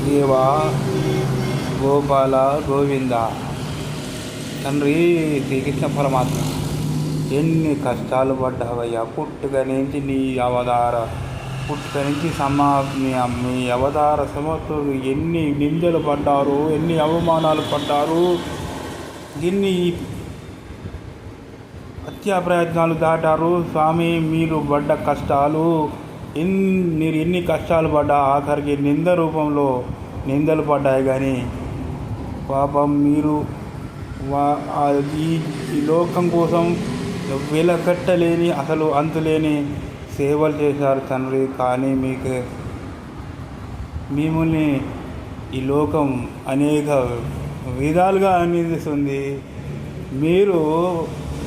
దేవా గోపాల గోవింద. తండ్రి శ్రీకృష్ణ పరమాత్మ, ఎన్ని కష్టాలు పడ్డావయ్యా. పుట్టుక నుంచి నీ అవతార పుట్టుక నుంచి మీ అవతార సమర్థులు ఎన్ని నిందలు పడ్డారు, ఎన్ని అవమానాలు పడ్డారు, ఎన్ని హత్యా ప్రయత్నాలు దాటారు స్వామి. మీరు పడ్డ కష్టాలు మీరు ఎన్ని కష్టాలు పడ్డా ఆఖరికి నింద రూపంలో నిందలు పడ్డాయి. కానీ పాపం మీరు ఈ లోకం కోసం వెలకట్టలేని అసలు అంతులేని సేవలు చేశారు తండ్రి. కానీ మిమ్మల్ని ఈ లోకం అనేక విధాలుగా అందిస్తుంది. మీరు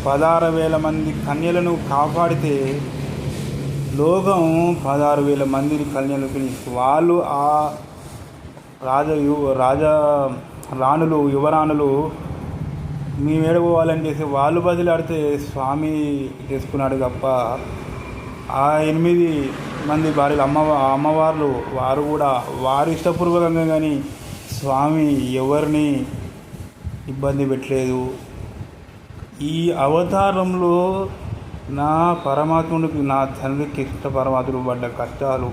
16,000 మంది కన్యలను కాపాడితే లోకం 16,000 మంది కన్యలకు వాళ్ళు ఆ రాణులు యువరాణులు మేము ఏడపోవాలని చేసి వాళ్ళు బదిలాడితే స్వామి చేసుకున్నాడు తప్ప ఆ 8 మంది భార్యలు అమ్మవార్లు వారు కూడా వారు ఇష్టపూర్వకంగా కానీ స్వామి ఎవరిని ఇబ్బంది పెట్టలేదు. ఈ అవతారంలో నా పరమాత్ముడికి నా తండ్రికి ఇష్ట పరమాత్ముడు పడ్డ కష్టాలు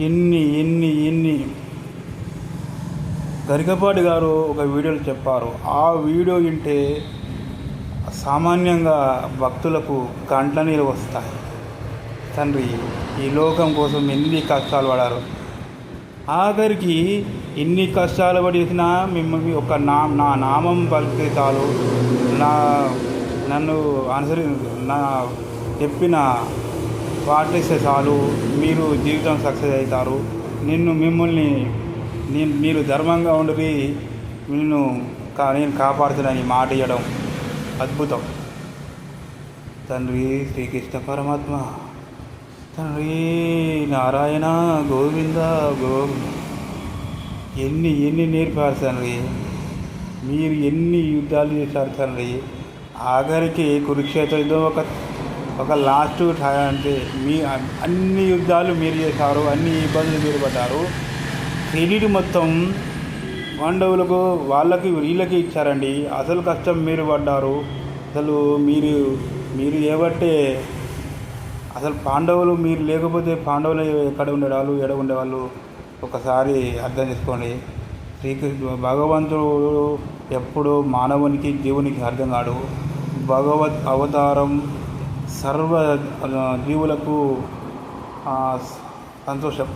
ఎన్ని గరికపాటి గారు ఒక వీడియోలో చెప్పారు. ఆ వీడియో వింటే సామాన్యంగా భక్తులకు కంట్ల నీరు వస్తాయి. తండ్రి ఈ లోకం కోసం ఎన్ని కష్టాలు పడారు. ఆఖరికి ఎన్ని కష్టాలు పడినా మిమ్మల్ని నా నామం పలికితే చాలు, నన్ను చెప్పిన పాటిస్తే చాలు, మీరు జీవితం సక్సెస్ అవుతారు. మిమ్మల్ని మీరు ధర్మంగా ఉండి నేను కాపాడుతానని మాట ఇవ్వడం అద్భుతం. తండ్రి శ్రీకృష్ణ పరమాత్మ, తండ్రి నారాయణ గోవింద ఎన్ని నేర్పారు తండ్రి. మీరు ఎన్ని యుద్ధాలు చేశారు తండ్రి. ఆఖరికి కురుక్షేత్ర యుద్ధం ఒక లాస్ట్ అంటే అన్ని యుద్ధాలు మీరు చేశారు, అన్ని ఇబ్బందులు మీరు పడ్డారు. క్రెడిట్ మొత్తం పాండవులకు వీళ్ళకి ఇచ్చారండి. అసలు కష్టం మీరు పడ్డారు. అసలు మీరు ఏబట్టే అసలు పాండవులు మీరు లేకపోతే పాండవులు ఎక్కడ ఉండేవాళ్ళు ఒకసారి అర్థం చేసుకోండి. భగవంతుడు ఎప్పుడూ మానవునికి జీవునికి అర్థం కాడు. భగవత్ అవతారం సర్వ జీవులకు సంతోషం.